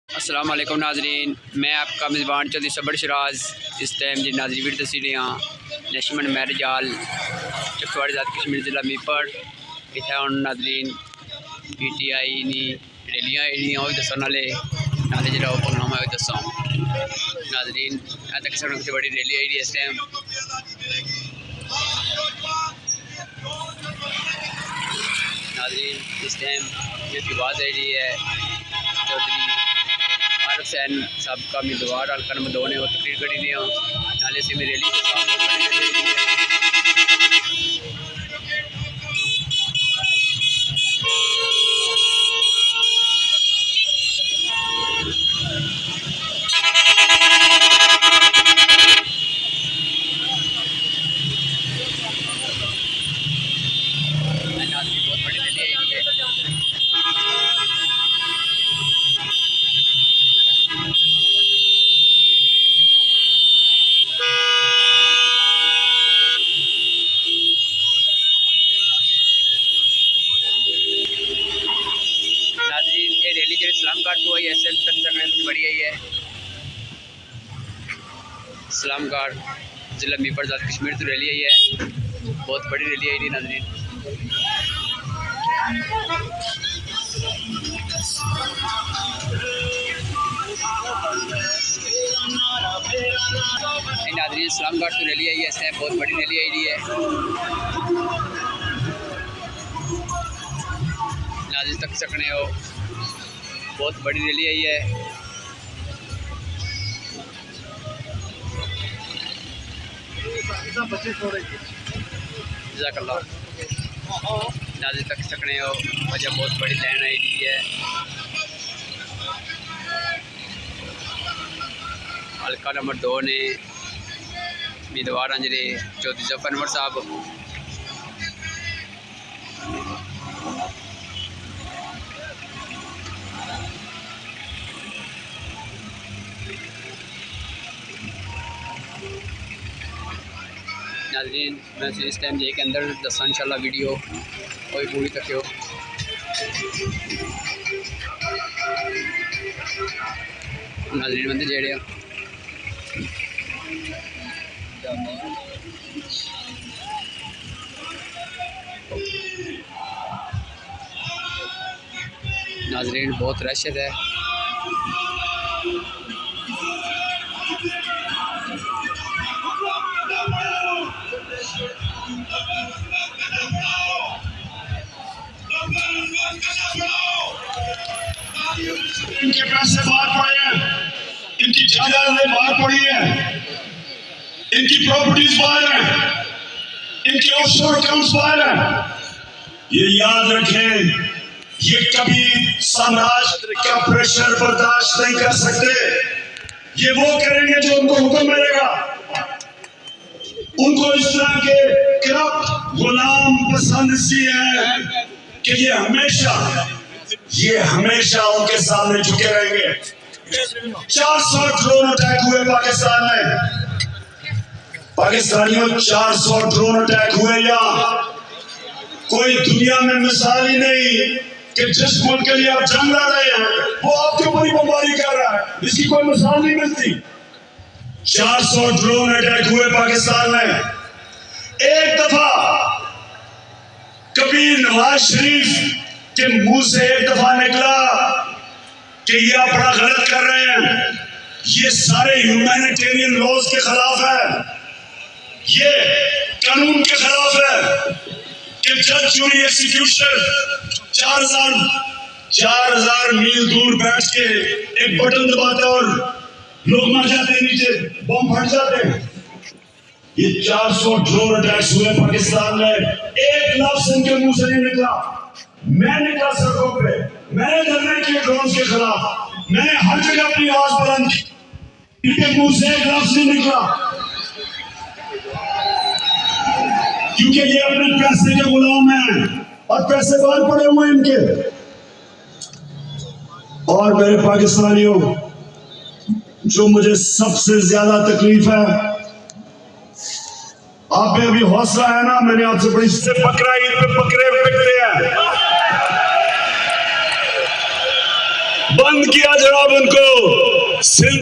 अस्सलाम वालेकुम नाजरीन, मैं आपका मेज़बान चौधरी सबरशराज। इस टाइम जी नाजरी वीर तस्वीरें नशीमन मैरज आल चकसवारी आज़ाद कशमीर ज़िला मीरपुर इतना हूँ नाजरीन PTI रैलियाँ वो दसन नाले जो प्रोग्राम है दसा नाजरीन तक सबसे बड़ी रैली आई इस टाइम नाजरीन। इस टाइम ये बात आई है चौधरी आरफ साबका उम्मीदवार हल्का नंबर 2 ने वो तकरीर करी दी नाले से मेरी रैली इस्लाम कार ज़िला मेरपुर आज़ाद कशमीर तो रैली आई है, बहुत बड़ी रैली आई थी नाज़रीन। नाज़रीन इस्लाम कार तो रैली आई है, इसमें बहुत बड़ी रैली आई है नाज़रीन तक सकने हो, बहुत बड़ी रैली आई है। जज़ाकल्लाह नाज़रीन तक सकने हो वजह बहुत बड़ी लाइन आई है। हल्का नंबर 2 ने उम्मीदवार जरे चौधरी अनवर साहब नाज़रीन मैं इस टाइम जे के अंदर दसा इंशाल्लाह वीडियो कोई पूरी तक हो नाज़रीन बंदे जेड़े नाज़रीन बहुत रश है। इनके पैसे बाहर पड़े हैं, इनकी जायदादें बाहर पड़ी हैं, इनकी प्रॉपर्टीज बाहर हैं, इनके ऑफशोर अकाउंट्स बाहर हैं। ये याद रखें, ये कभी साम्राज्य का प्रेशर बर्दाश्त नहीं कर सकते। ये वो करेंगे जो उनको हुक्म मिलेगा। उनको इस तरह के करप्ट गुलाम पसंद सी है कि ये हमेशा उनके सामने झुके रहेंगे। 400 ड्रोन अटैक हुए पाकिस्तान में, पाकिस्तानियों 400 ड्रोन अटैक हुए। यहाँ कोई दुनिया में मिसाल ही नहीं कि जिस मुल्क के लिए आप जंग लड़ रहे हैं वो आपके ऊपर ही बमबारी कर रहा है, इसकी कोई मिसाल नहीं मिलती। 400 ड्रोन अटैक हुए पाकिस्तान में। एक दफा कभी नवाज शरीफ के मुंह से एक दफा निकला कि ये आप बड़ा गलत कर रहे हैं, ये सारे ह्यूमैनिटेरियन लॉज के खिलाफ है, ये कानून के खिलाफ है कि जज जूरी एग्जीक्यूशन 4000 मील दूर बैठ के एक बटन दबाते और लोग मर जाते हैं, नीचे बम फट जाते हैं। ये 400 ड्रोन अटैक्स हुए पाकिस्तान में, एक लफ्ज इनके मुंह से नहीं निकला। मैं निकला सड़कों पे, मैंने धरने किए ड्रोन के खिलाफ, मैंने हर जगह अपनी आवाज बुलंद की, इनके मुंह से एक लफ्ज नहीं निकला, क्योंकि ये अपने पैसे के गुलाम हैं और पैसे बाहर पड़े हुए इनके। और मेरे पाकिस्तानियों, जो मुझे सबसे ज्यादा तकलीफ है, आप में अभी हौसला है ना, मैंने आपसे बड़ी से बकरा ईद पे बकरे बिकते हैं, बंद किया जनाब उनको। सिंध